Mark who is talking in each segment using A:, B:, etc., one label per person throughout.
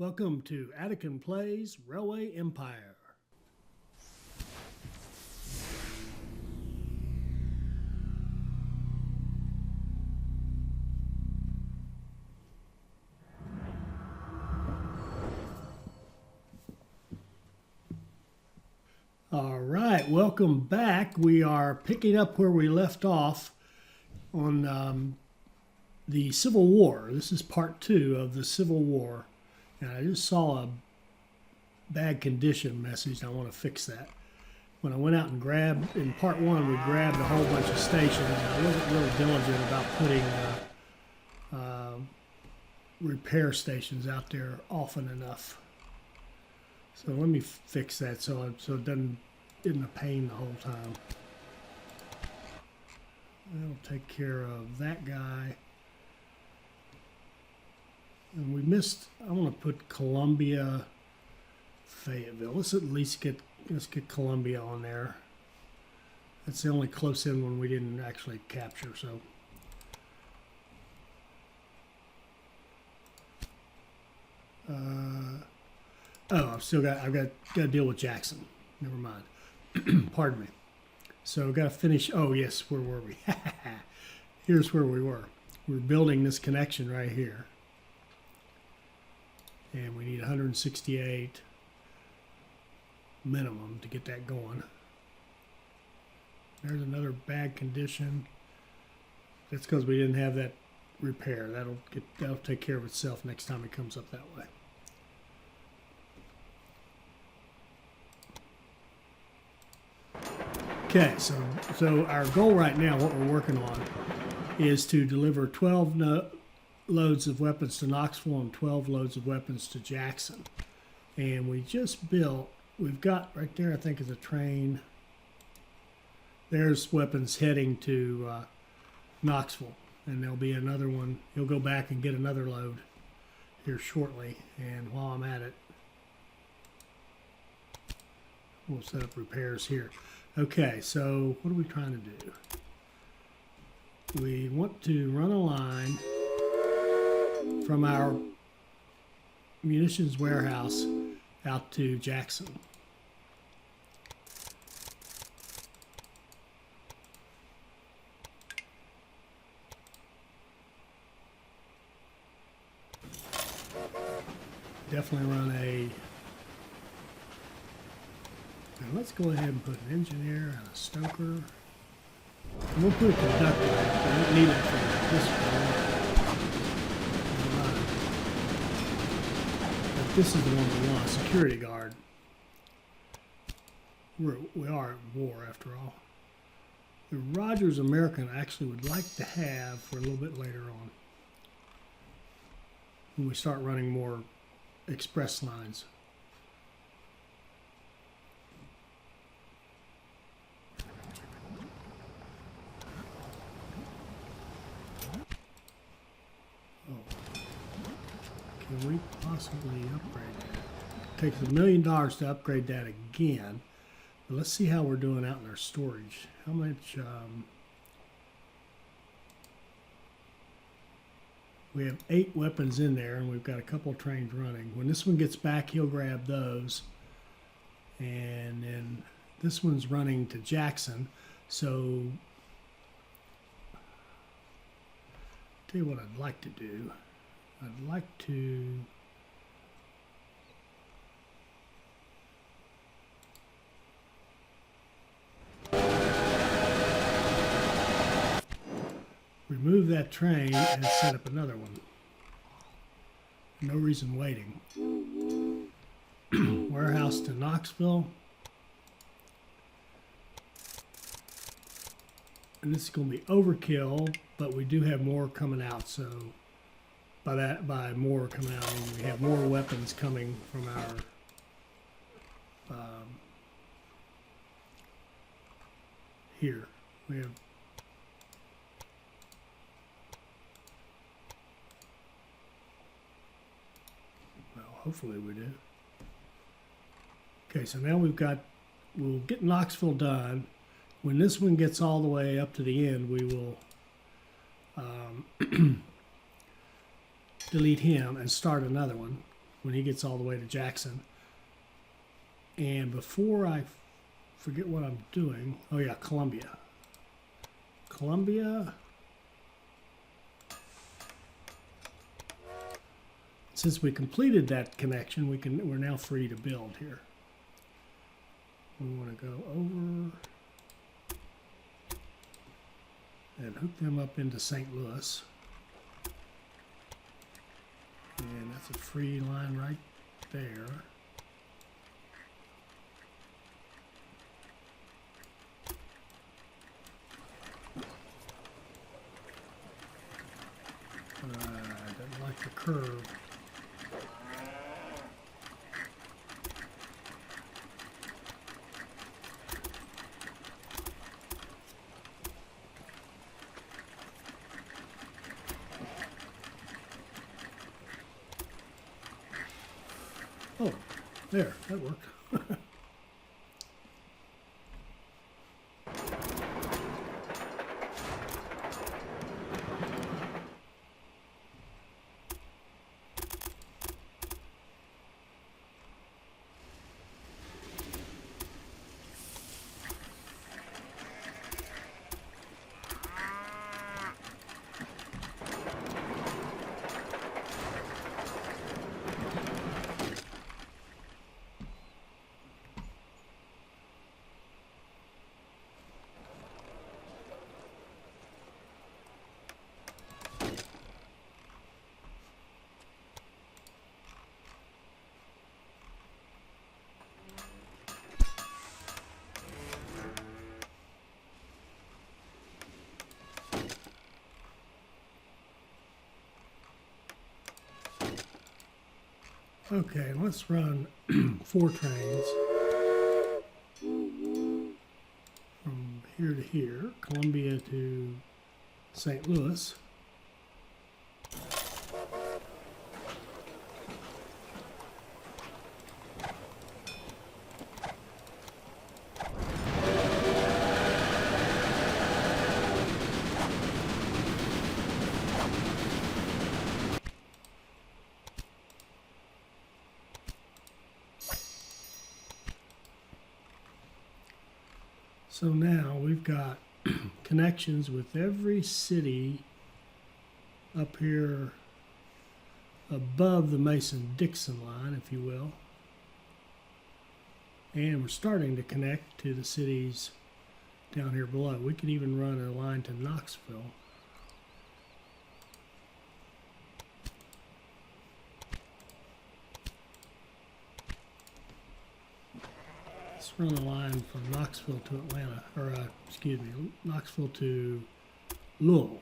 A: Welcome to Attican Plays Railway Empire. All right, welcome back. We are picking up where we left off on the Civil War. This is part 2 of the Civil War. And I just saw a bad condition message. I want to fix that. When I went out and grabbed, in part 1, we grabbed a whole bunch of stations. I wasn't really diligent about putting repair stations out there often enough. So let me fix that so it doesn't isn't a pain the whole time. That'll take care of that guy. And we missed. I want to put Columbia, Fayetteville. Let's at least get Columbia on there. That's the only close-in one we didn't actually capture. So. I've got to deal with Jackson. Never mind. Pardon me. So I've got to finish. Oh yes, where were we? Here's where we were. We're building this connection right here. And we need 168 minimum to get that going. There's another bad condition. That's because we didn't have that repair. That'll take care of itself next time it comes up that way. Okay, so our goal right now, what we're working on, is to deliver 12 loads of weapons to Knoxville and 12 loads of weapons to Jackson. And we just built, we've got right there, I think is a train. There's weapons heading to Knoxville. And there'll be another one. He'll go back and get another load here shortly. And while I'm at it, we'll set up repairs here. Okay, so what are we trying to do? We want to run a line from our munitions warehouse out to Jackson. Definitely run a... Now let's go ahead and put an engineer and a stoker. And we'll put a conductor. We don't need it for this one. But this is the one we want, security guard. We are at war after all. The Rogers American I actually would like to have for a little bit later on, when we start running more express lines. Can we possibly upgrade that? It takes $1 million to upgrade that again. But let's see how we're doing out in our storage. How much? We have 8 weapons in there, and we've got a couple trains running. When this one gets back, he'll grab those. And then this one's running to Jackson. So, tell you what I'd like to do. I'd like to remove that train and set up another one. No reason waiting. Warehouse to Knoxville. And this is going to be overkill, but we do have more coming out, so by more coming out, we have more weapons coming from our here. We have hopefully we do. Okay, so now we'll get Knoxville done. When this one gets all the way up to the end, we will delete him and start another one. when he gets all the way to Jackson. And before I forget what I'm doing, oh yeah, Columbia. Since we completed that connection, we're now free to build here. We want to go over and hook them up into St. Louis. And that's a free line right there. I don't like the curve. Oh, there, that worked. Okay, let's run 4 trains from here to here, Columbia to St. Louis. So now we've got connections with every city up here above the Mason-Dixon line, if you will. And we're starting to connect to the cities down here below. We could even run a line to Knoxville. Let's run a line from Knoxville to Atlanta, or excuse me, Knoxville to Louisville.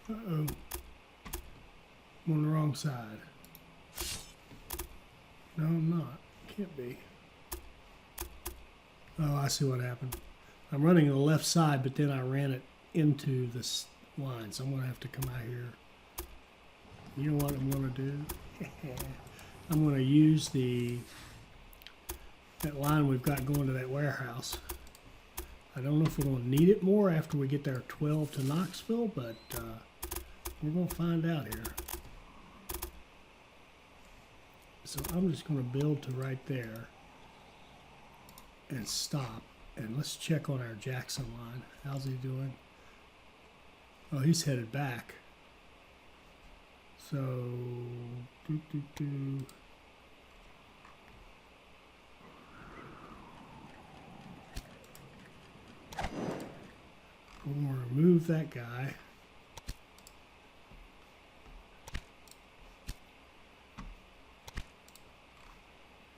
A: Uh-oh. I'm on the wrong side. No, I'm not. Can't be. Oh, I see what happened. I'm running the left side, but then I ran it into this line, so I'm going to have to come out here. You know what I'm going to do? I'm going to use that line we've got going to that warehouse. I don't know if we're going to need it more after we get there 12 to Knoxville, but we're going to find out here. So I'm just going to build to right there and stop. And let's check on our Jackson line. How's he doing? Oh, he's headed back. So, we'll remove that guy.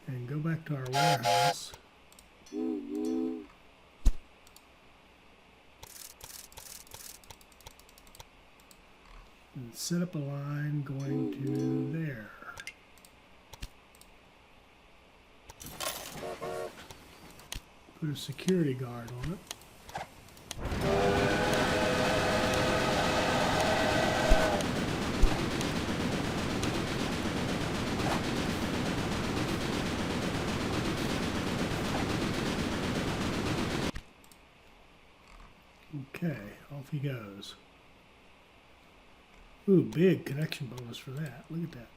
A: And go back to our warehouse. And set up a line going to there. Put a security guard on it. Okay, off he goes. Ooh, big connection bonus for that. Look at that.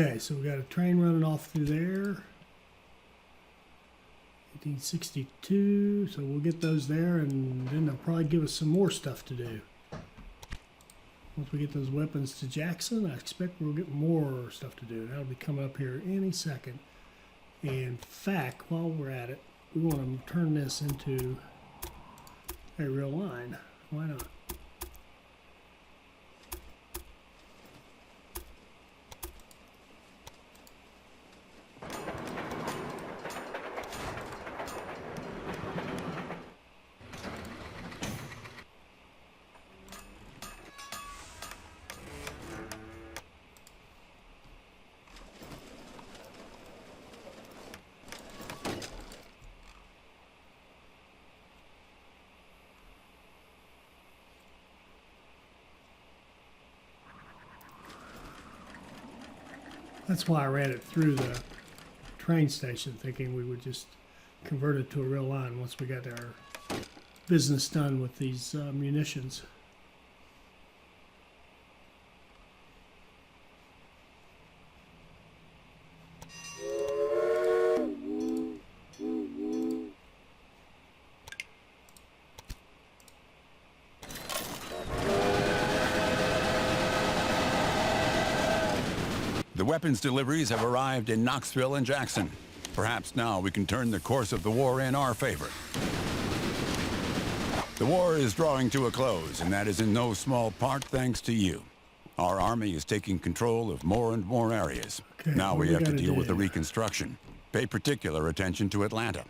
A: Okay, so we got a train running off through there. 1862, so we'll get those there, and then they'll probably give us some more stuff to do. Once we get those weapons to Jackson, I expect we'll get more stuff to do. That'll be coming up here any second. In fact, while we're at it, we want to turn this into a real line. Why not? That's why I ran it through the train station, thinking we would just convert it to a real line once we got our business done with these munitions.
B: The weapons deliveries have arrived in Knoxville and Jackson. Perhaps now we can turn the course of the war in our favor. The war is drawing to a close, and that is in no small part thanks to you. Our army is taking control of more and more areas.
A: Okay,
B: now we have to deal with the
A: do?
B: reconstruction. Pay particular attention to Atlanta.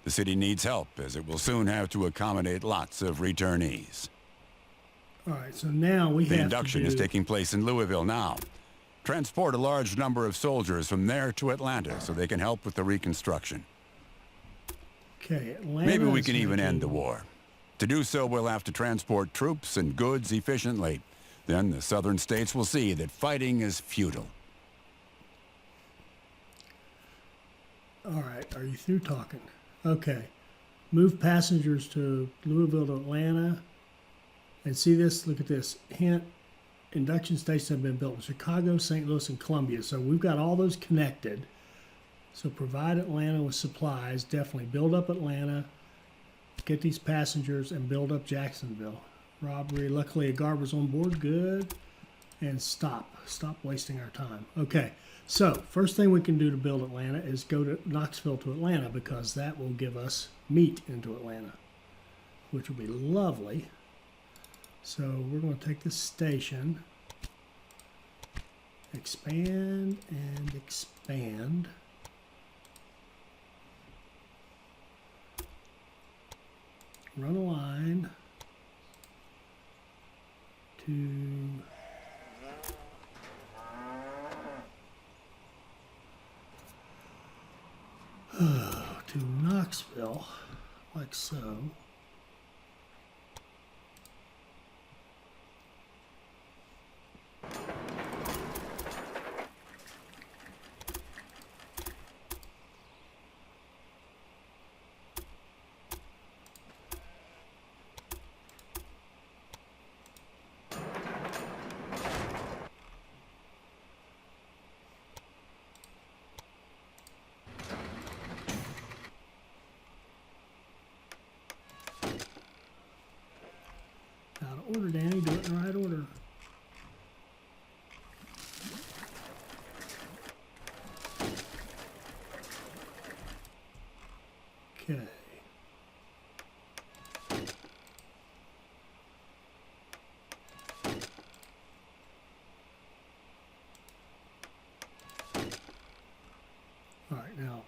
B: The city needs help, as it will soon have to accommodate lots of returnees.
A: All right, so now we have
B: The
A: to
B: induction
A: do...
B: is taking place in Louisville now. Transport a large number of soldiers from there to Atlanta so they can help with the reconstruction.
A: Okay, Atlanta
B: Maybe we
A: is
B: can even
A: making-
B: end the war. To do so, we'll have to transport troops and goods efficiently. Then the southern states will see that fighting is futile.
A: All right, are you through talking? Okay. Move passengers to Louisville to Atlanta. And see this? Look at this. Hint. Induction stations have been built in Chicago, St. Louis, and Columbia. So we've got all those connected. So provide Atlanta with supplies. Definitely build up Atlanta. Get these passengers and build up Jacksonville. Robbery. Luckily, a guard was on board. Good. And stop. Stop wasting our time. Okay. So first thing we can do to build Atlanta is go to Knoxville to Atlanta, because that will give us meat into Atlanta, which will be lovely. So we're going to take this station, expand and expand. Run a line to Knoxville, like so. Okay. All right, now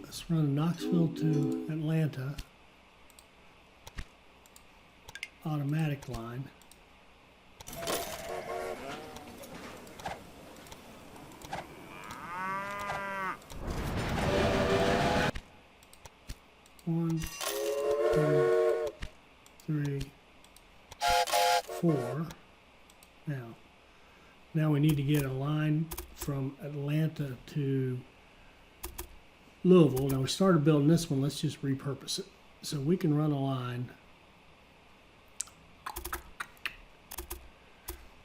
A: let's run Knoxville to Atlanta. Automatic line. One, two, three, four. Now we need to get a line from Atlanta to Louisville. Now we started building this one. Let's just repurpose it. So we can run a line.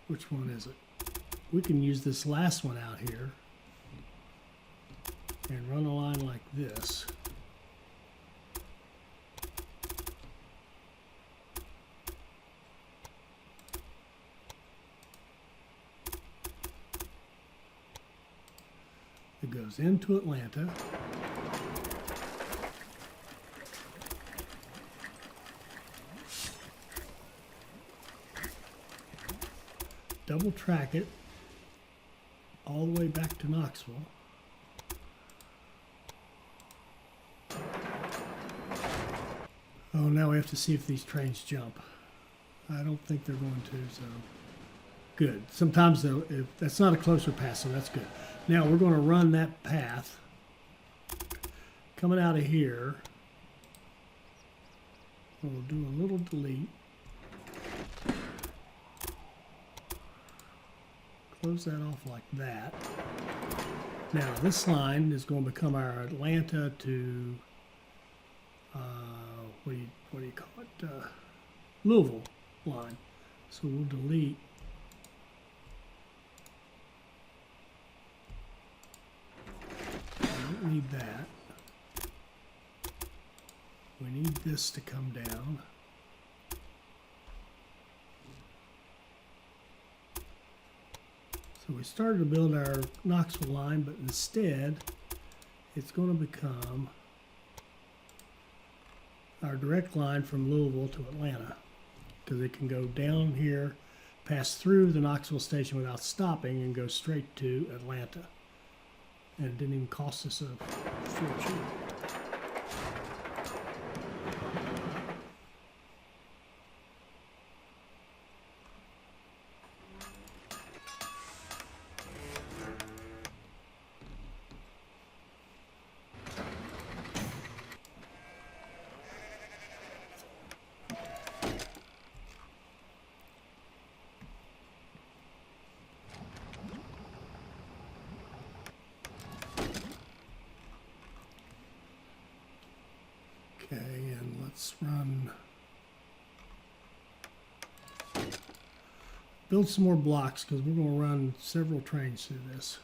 A: Which one is it? We can use this last one out here and run a line like this. It goes into Atlanta. Double track it all the way back to Knoxville. Oh, now we have to see if these trains jump. I don't think they're going to, so good. Sometimes though, if that's not a closer pass, so that's good. Now we're going to run that path coming out of here. We'll do a little delete. Close that off like that. Now this line is going to become our Atlanta to what do you call it? Louisville line. So we'll delete. We don't need that. We need this to come down. So we started to build our Knoxville line, but instead it's going to become our direct line from Louisville to Atlanta, because it can go down here, pass through the Knoxville station without stopping, and go straight to Atlanta. And it didn't even cost us a fortune. Okay, and let's build some more blocks, because we're going to run several trains through this.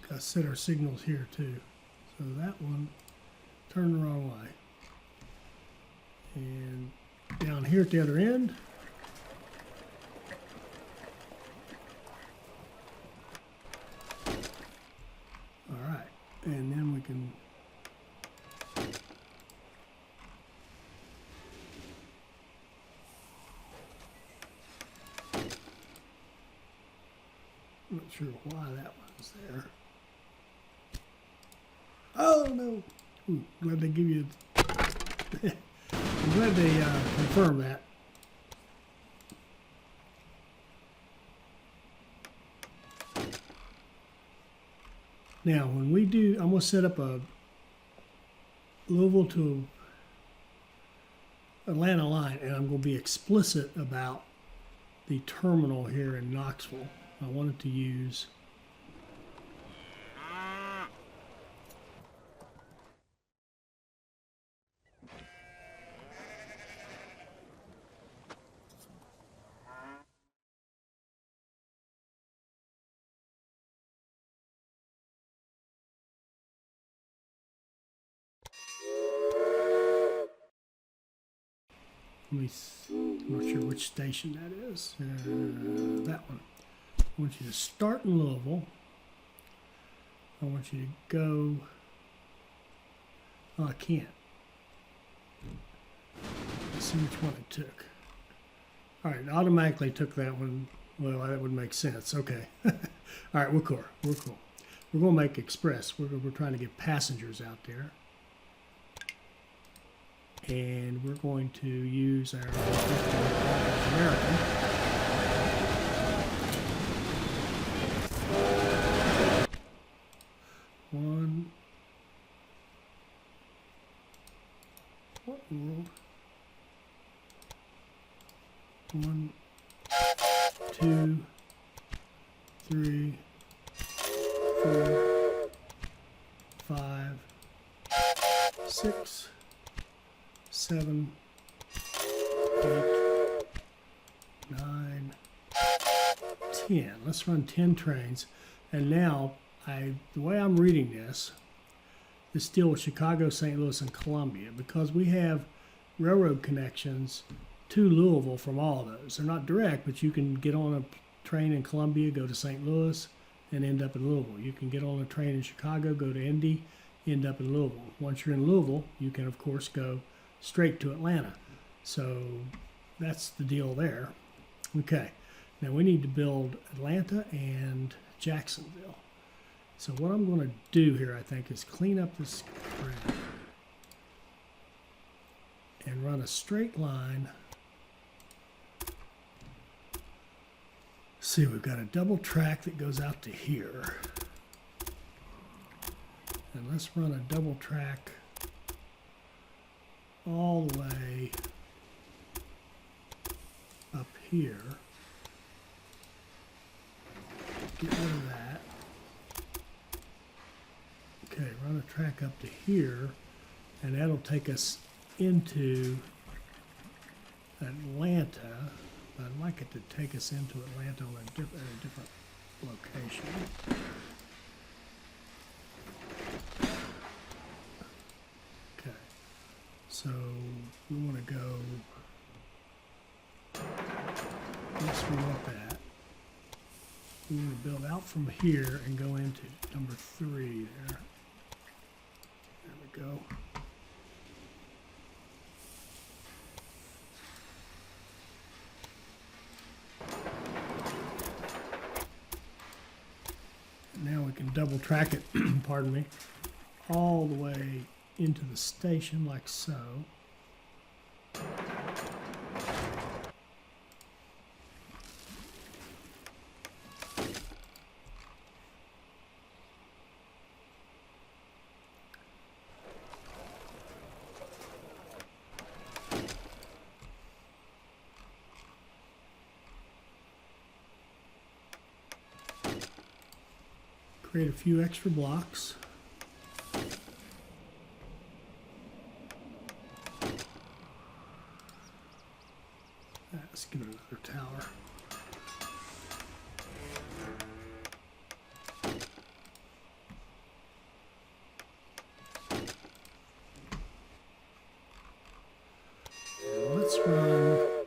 A: Got to set our signals here too. So that one, turn the wrong way. And down here at the other end, all right, and then we can I'm not sure why that one's there. Oh no! Ooh, glad they give you. I'm glad they confirm that. Now, when we do, I'm going to set up a Louisville to Atlanta line, and I'm going to be explicit about the terminal here in Knoxville. I wanted to use I'm not sure which station that is. That one. I want you to start in Louisville. I want you to go. Oh, I can't. Let's see which one it took. All right, it automatically took that one. Well, that would make sense. Okay. All right, we're cool. We're cool. We're going to make express. We're trying to get passengers out there. And we're going to use our American. One. What in the world? 1, 2, 3, 4, 5, 6, 7, 8, 9, 10. Let's run 10 trains. And now, the way I'm reading this is still with Chicago, St. Louis, and Columbia, because we have railroad connections to Louisville from all of those. They're not direct, but you can get on a train in Columbia, go to St. Louis, and end up in Louisville. You can get on a train in Chicago, go to Indy, end up in Louisville. Once you're in Louisville, you can, of course, go straight to Atlanta. So that's the deal there. Okay, now we need to build Atlanta and Jacksonville. So what I'm going to do here, I think, is clean up this crap and run a straight line. See, we've got a double track that goes out to here. And let's run a double track all the way up here. Get rid of that. Okay, run a track up to here, and that'll take us into Atlanta. I'd like it to take us into Atlanta on a different location. Okay, so we want to go, yes, we want that. We want to build out from here and go into number 3 there. There we go. Now we can double track it, pardon me, all the way into the station like so. Create a few extra blocks. Let's get another tower. And let's run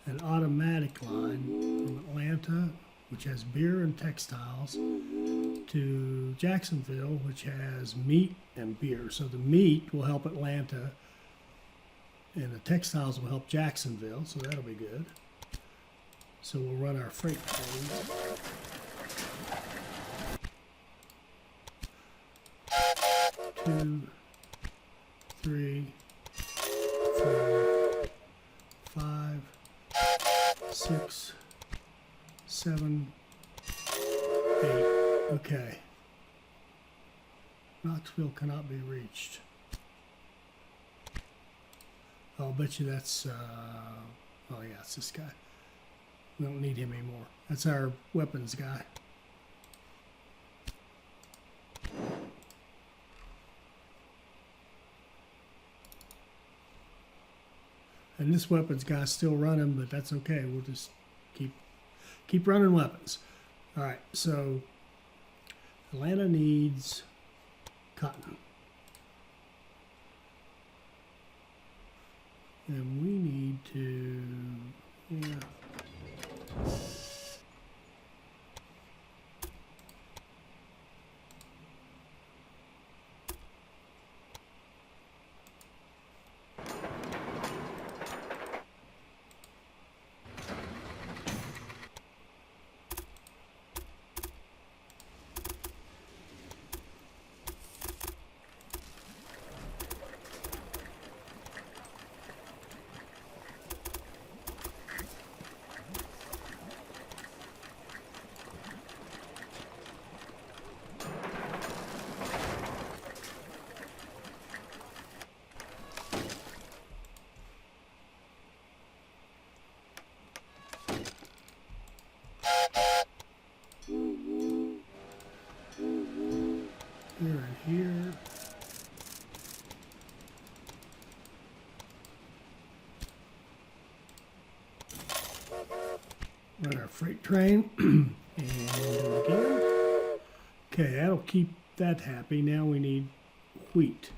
A: an automatic line from Atlanta, which has beer and textiles, to Jacksonville, which has meat and beer. So the meat will help Atlanta, and the textiles will help Jacksonville, so that'll be good. So we'll run our freight trains. Two, 3, 4, 5, 6, 7, 8. Okay. Knoxville cannot be reached. I'll bet you that's, oh yeah, it's this guy. We don't need him anymore. That's our weapons guy. And this weapons guy's still running, but that's okay. We'll just keep running weapons. All right, so Atlanta needs cotton. And we need to, yeah. Here and here. Run our freight train and do it again. Okay, that'll keep that happy. Now we need wheat.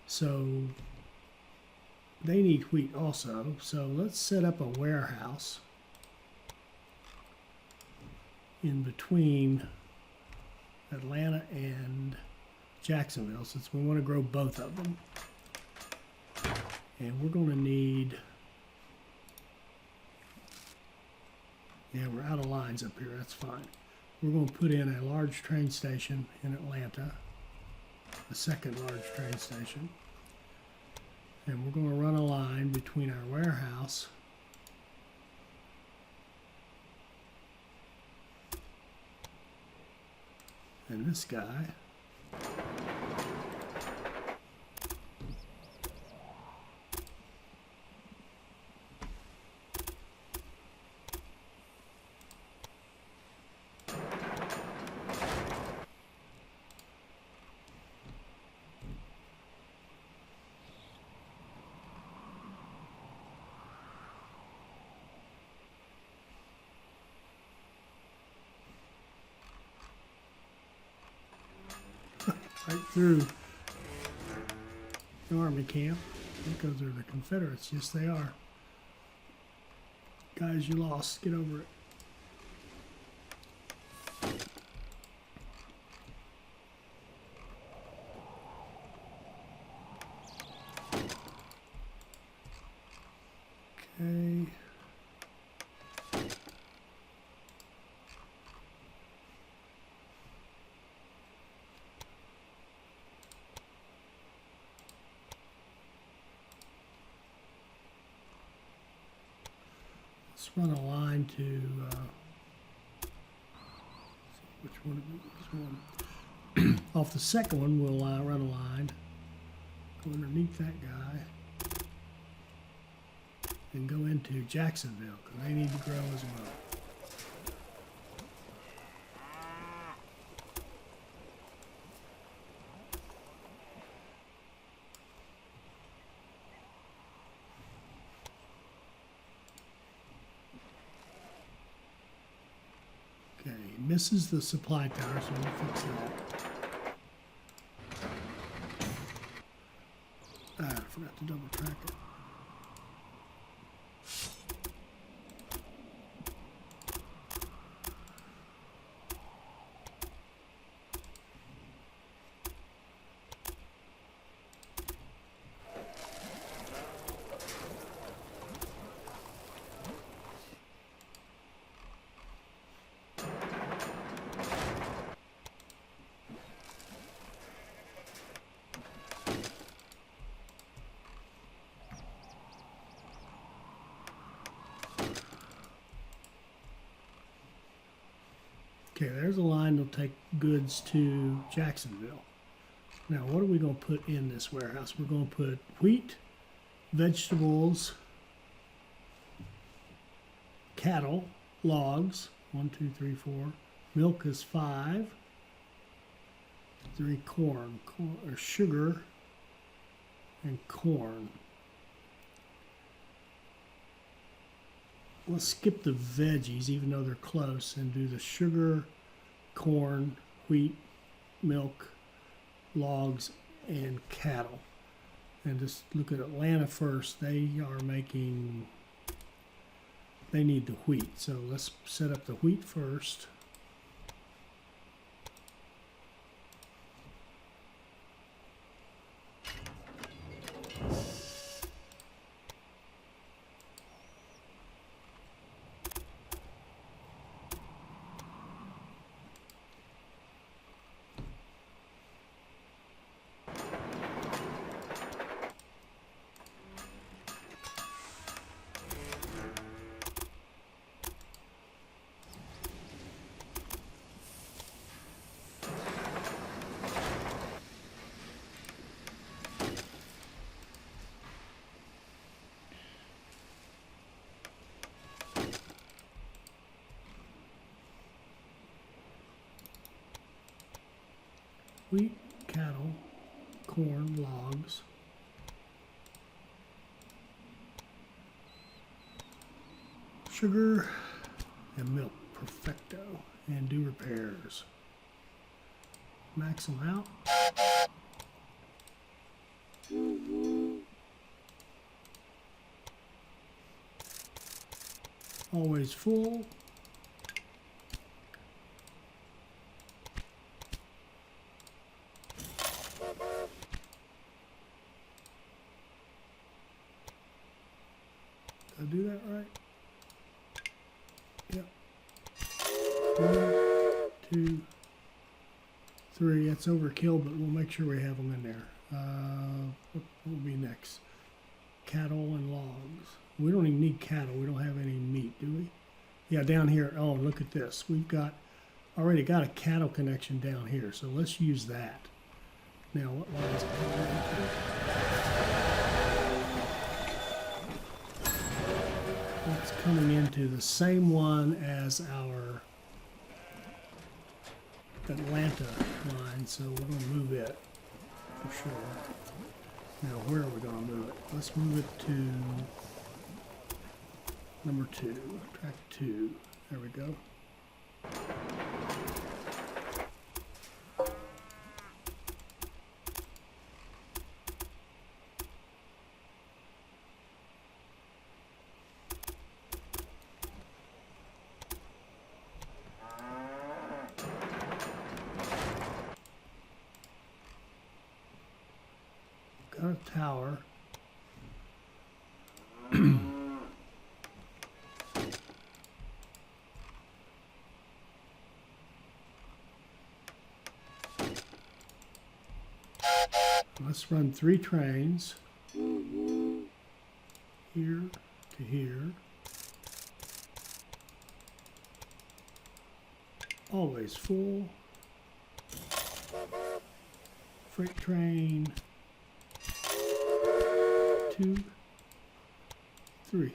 A: So they need wheat also. So let's set up a warehouse in between Atlanta and Jacksonville, since we want to grow both of them. And we're going to need, yeah, we're out of lines up here, that's fine. We're going to put in a large train station in Atlanta, a second large train station. And we're going to run a line between our warehouse and this guy. Right through the army camp. Because they're the Confederates. Yes, they are. Guys, you lost. Get over it. Okay. Let's run a line to, which one is this one? Off the second one, we'll run a line, go underneath that guy, and go into Jacksonville, because they need to grow as well. Okay, misses the supply tower, so we'll fix that. Ah, I forgot to double track it. Okay, there's a line that'll take goods to Jacksonville. Now, what are we going to put in this warehouse? We're going to put wheat, vegetables, cattle, logs, 1, 2, 3, 4. Milk is 5. 3 corn, or sugar, and corn. Let's skip the veggies, even though they're close, and do the sugar, corn, wheat, milk, logs, and cattle. And just look at Atlanta first. They are making, they need the wheat. So let's set up the wheat first. Wheat, cattle, corn, logs. Sugar and milk, perfecto, and do repairs. Max them out. Always full. Did I do that right? Yep. 1, 2, 3. That's overkill, but we'll make sure we have them in there. What will be next? Cattle and logs. We don't even need cattle. We don't have any meat, do we? Yeah, down here. Oh, look at this. We've got already got a cattle connection down here. So let's use that. Now, what lines are going into? It's coming into the same one as our Atlanta line, so we're going to move it for sure. Now, where are we going to move it? Let's move it to number 2, track 2. There we go. Got a tower. Let's run 3 trains. Here to here. Always full. Freight train. 2, 3.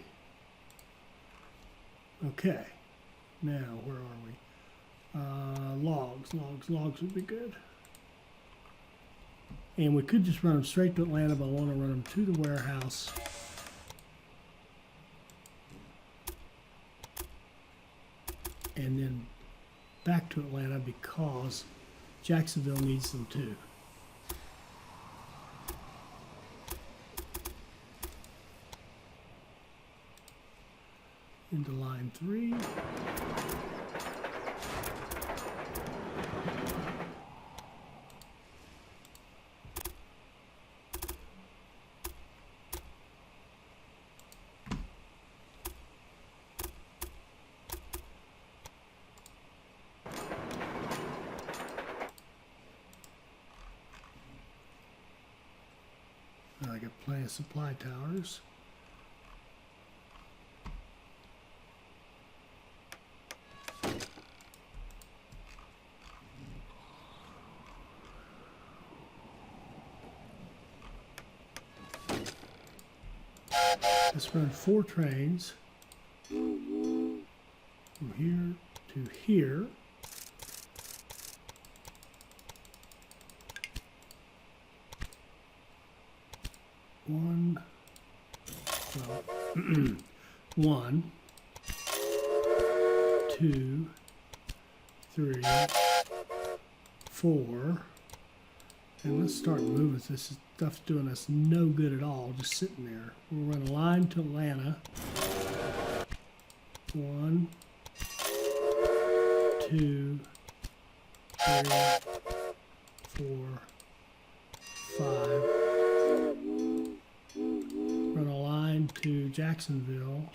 A: Okay. Now, where are we? Logs would be good. And we could just run them straight to Atlanta, but I want to run them to the warehouse. And then back to Atlanta because Jacksonville needs them too. Into line 3. I got plenty of supply towers. Let's run 4 trains from here to here. One, 1, 2, 3, 4, And let's start moving. This stuff's doing us no good at all, just sitting there. We'll run a line to Atlanta. 1, 2, 3, 4, 5. Run a line to Jacksonville.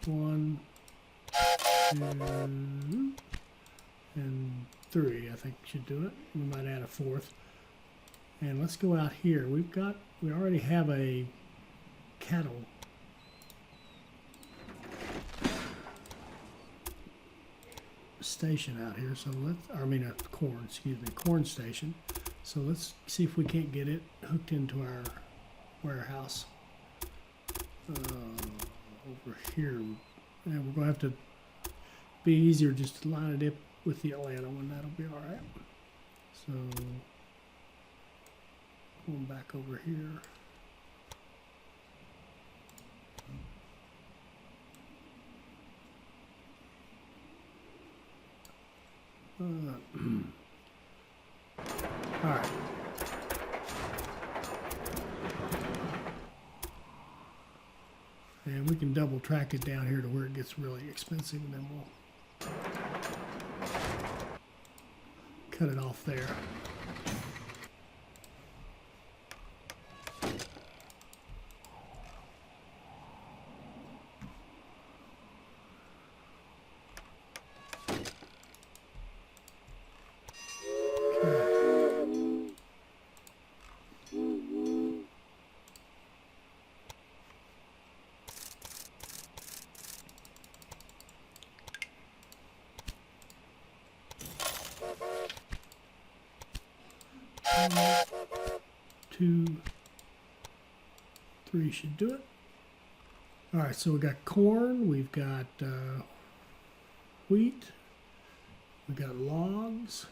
A: 1, 2, and 3. I think should do it. We might add a 4th. And let's go out here. We already have a cattle station out here, so a corn station. So let's see if we can't get it hooked into our warehouse over here. And we're gonna have to be easier just to line it up with the Atlanta one. That'll be all right. So going back over here. All right. And we can double track it down here to where it gets really expensive, and then we'll cut it off there. Two, 3 should do it. All right, so we got corn, we've got wheat, we got logs,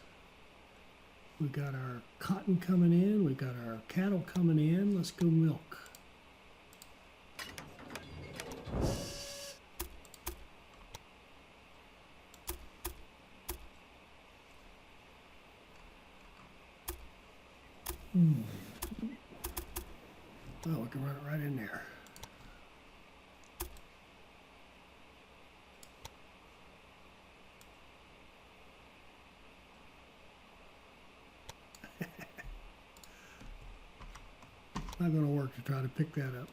A: we got our cotton coming in, we got our cattle coming in. Let's go milk. Oh, we can run it right in there. Not going to work to try to pick that up.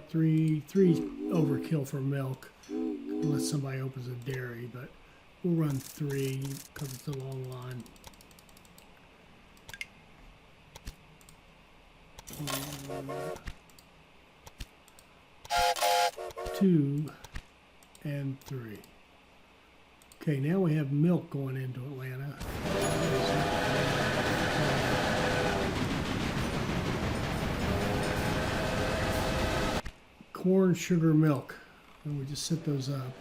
A: Three overkill for milk, unless somebody opens a dairy, but we'll run 3 because it's a long line. 2 and 3. Okay, now we have milk going into Atlanta. Corn, sugar, milk, and we just set those up.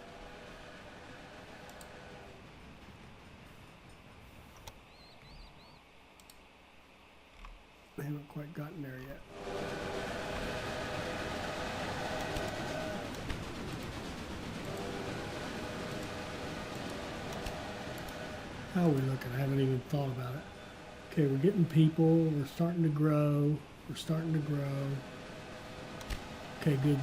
A: I haven't quite gotten there yet. How are we looking? I haven't even thought about it. Okay, we're getting people, we're starting to grow, Okay, good.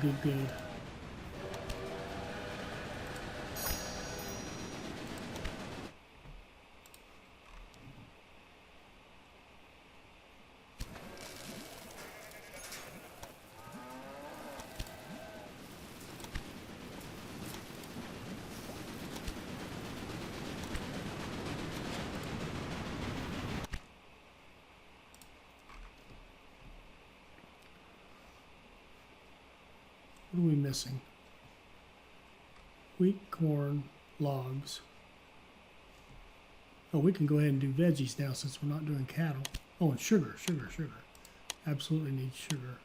A: What are we missing? Wheat, corn, logs. Oh, we can go ahead and do veggies now since we're not doing cattle. Oh, and sugar. Absolutely need sugar.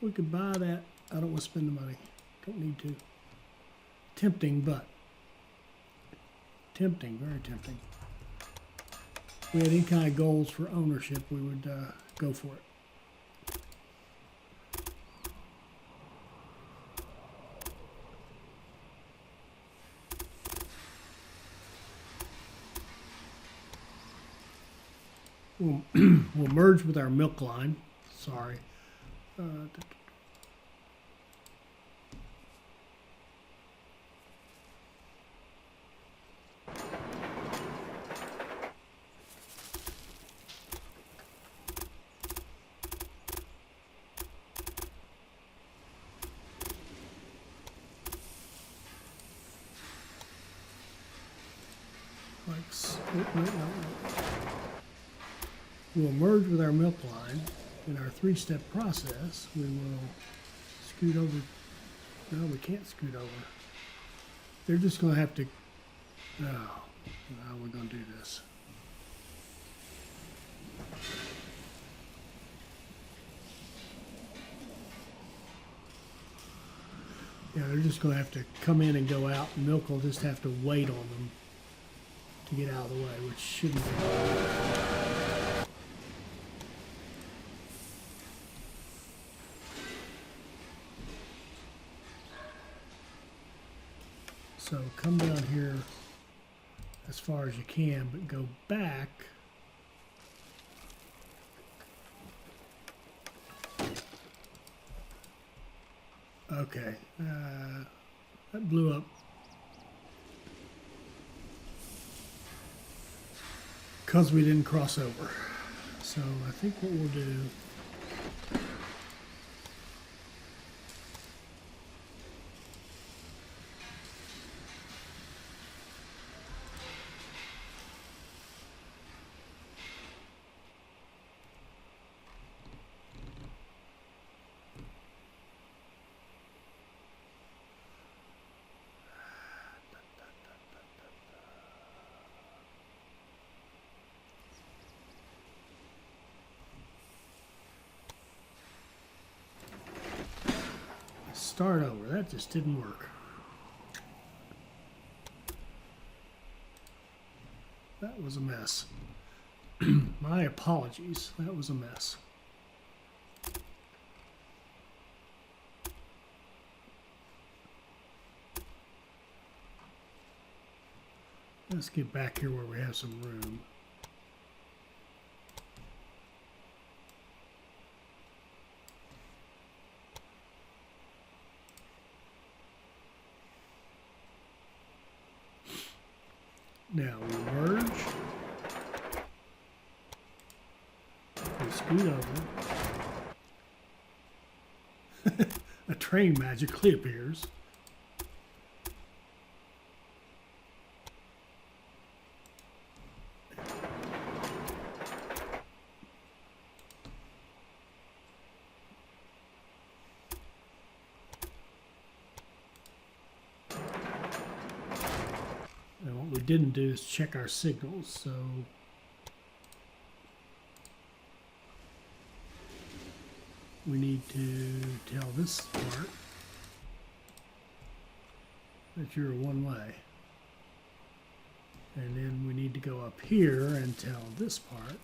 A: We could buy that. I don't want to spend the money. Don't need to. Tempting, but. Tempting, very tempting. If we had any kind of goals for ownership, we would go for it. We'll merge with our milk line. Sorry. We'll merge with our milk line. In our three-step process, we will scoot over. No, we can't scoot over. They're just going to have to. No, we're going to do this. Yeah, they're just going to have to come in and go out. Milk will just have to wait on them to get out of the way, which shouldn't be. So come down here as far as you can, but go back. Okay, that blew up. Because we didn't cross over. So I think what we'll do. Start over. That just didn't work. That was a mess. My apologies. That was a mess. Let's get back here where we have some room. Now we merge. We scoot over. A train magically appears. Didn't do is check our signals, so we need to tell this part that you're one way, and then we need to go up here and tell this part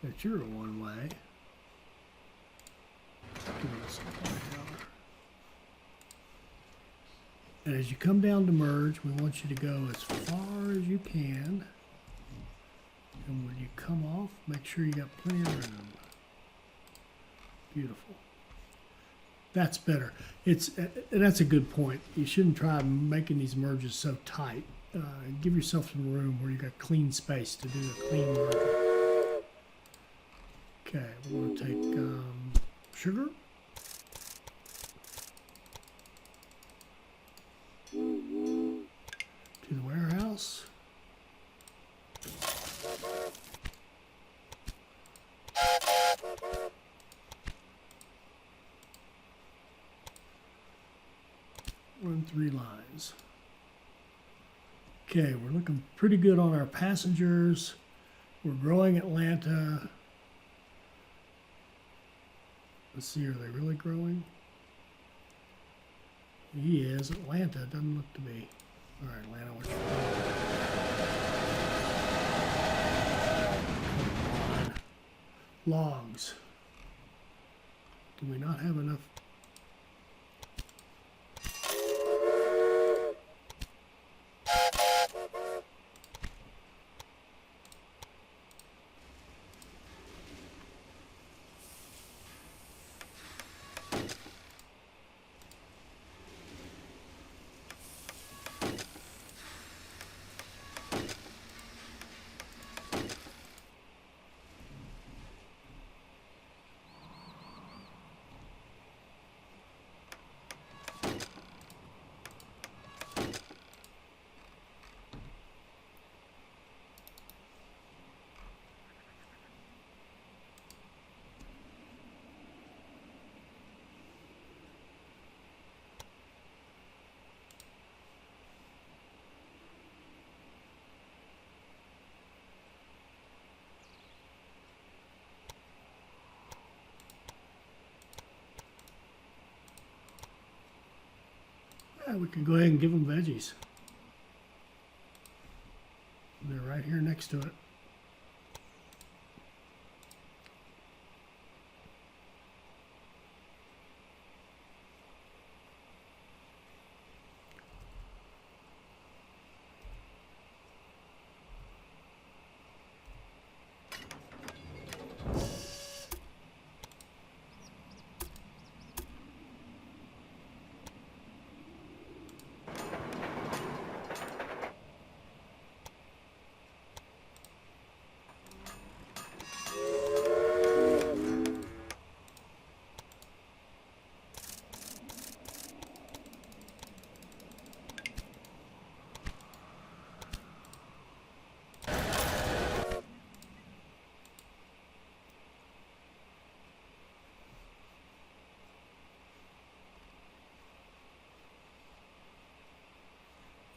A: that you're one way. Give us a point now. And as you come down to merge, we want you to go as far as you can. And when you come off, make sure you got plenty of room. Beautiful. That's better. That's a good point. You shouldn't try making these merges so tight. Give yourself some room where you got clean space to do a clean merge. Okay, we're going to take sugar. To the warehouse. Run 3 lines. Okay, we're looking pretty good on our passengers. We're growing Atlanta. Let's see, are they really growing? He is. Atlanta doesn't look to be. All right, Atlanta, what you doing? Come on. Logs. Do we not have enough? Yeah, we can go ahead and give them veggies. They're right here next to it.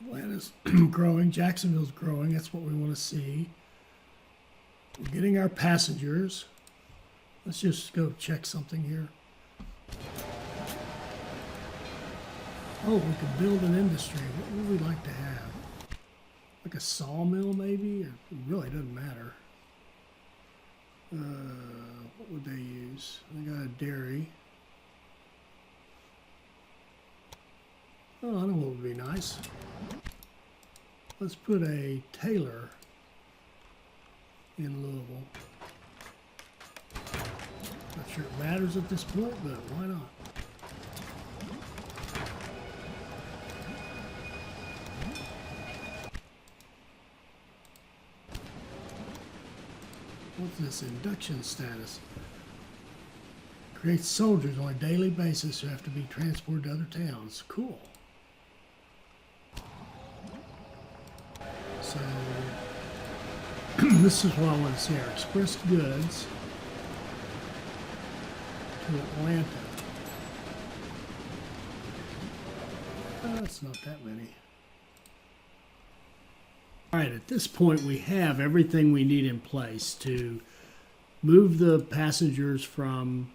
A: Atlanta's growing. Jacksonville's growing. That's what we want to see. We're getting our passengers. Let's just go check something here. Oh, we could build an industry. What would we like to have? Like a sawmill, maybe? Or it really doesn't matter. What would they use? They got a dairy. Oh, I know what would be nice. Let's put a tailor in Louisville. Not sure it matters at this point, but why not? What's this induction status? Creates soldiers on a daily basis who have to be transported to other towns. Cool. So this is what I want to see, our express goods to Atlanta. That's not that many. All right, at this point we have everything we need in place to move the passengers from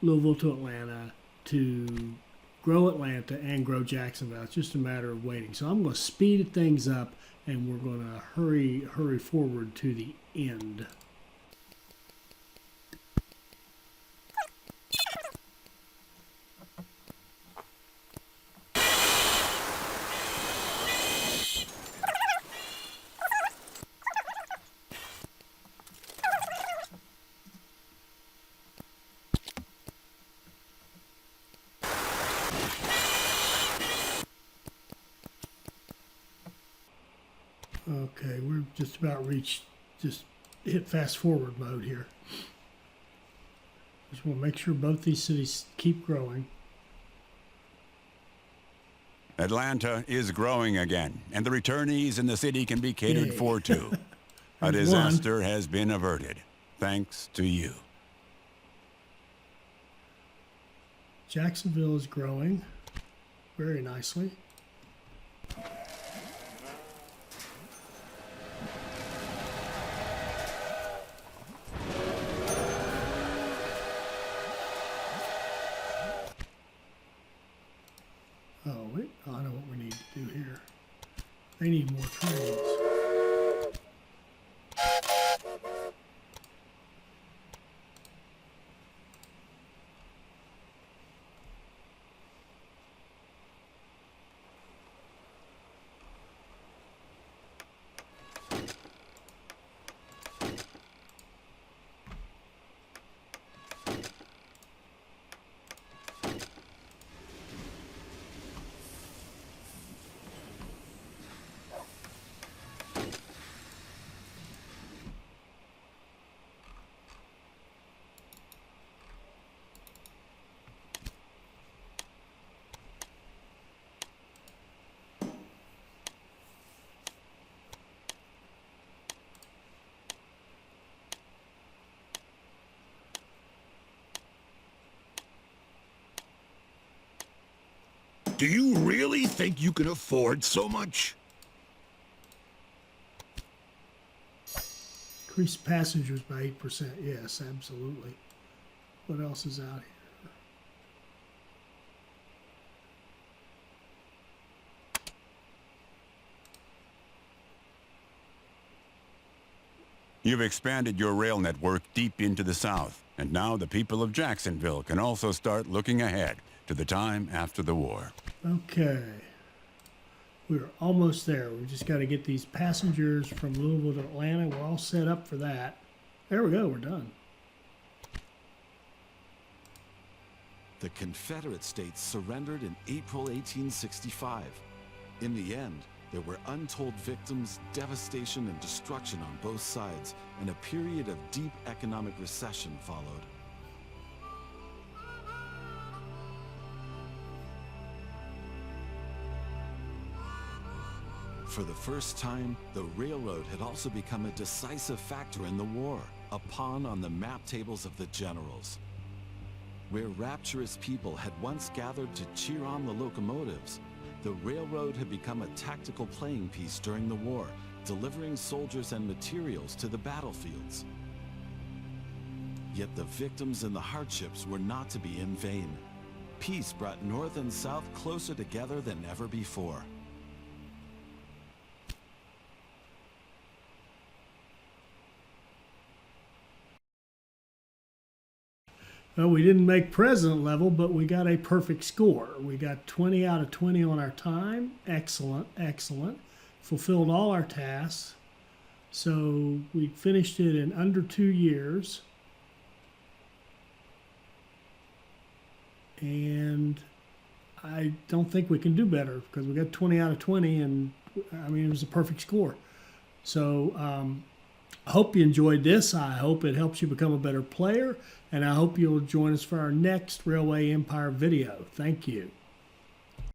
A: Louisville to Atlanta, to grow Atlanta and grow Jacksonville. It's just a matter of waiting. So I'm going to speed things up and we're going to hurry forward to the end. Okay, we're just about just hit fast forward mode here. Just want to make sure both these cities keep growing.
B: Atlanta is growing again, and the returnees in the city can be catered
A: Yay.
B: for too. A
A: There's
B: disaster has been averted, thanks to you.
A: Jacksonville is growing. very nicely. Oh, wait, I know what we need to do here. They need more trains.
C: Do you really think you can afford so much?
A: Increase passengers by 8%. Yes, absolutely. What else is out here?
B: You've expanded your rail network deep into the south, and now the people of Jacksonville can also start looking ahead to the time after the war.
A: Okay. We're almost there. We just got to get these passengers from Louisville to Atlanta. We're all set up for that. There we go. We're done.
D: The Confederate States surrendered in April 1865. In the end, there were untold victims, devastation, and destruction on both sides, and a period of deep economic recession followed. For the first time, the railroad had also become a decisive factor in the war, a pawn on the map tables of the generals. Where rapturous people had once gathered to cheer on the locomotives, the railroad had become a tactical playing piece during the war, delivering soldiers and materials to the battlefields. Yet the victims and the hardships were not to be in vain. Peace brought North and South closer together than ever before.
A: Well, we didn't make president level, but we got a perfect score. We got 20 out of 20 on our time. Excellent, excellent. Fulfilled all our tasks. So we finished it in under 2 years. And I don't think we can do better because we got 20 out of 20, and I mean, it was a perfect score. So I hope you enjoyed this. I hope it helps you become a better player, and I hope you'll join us for our next Railway Empire video. Thank you.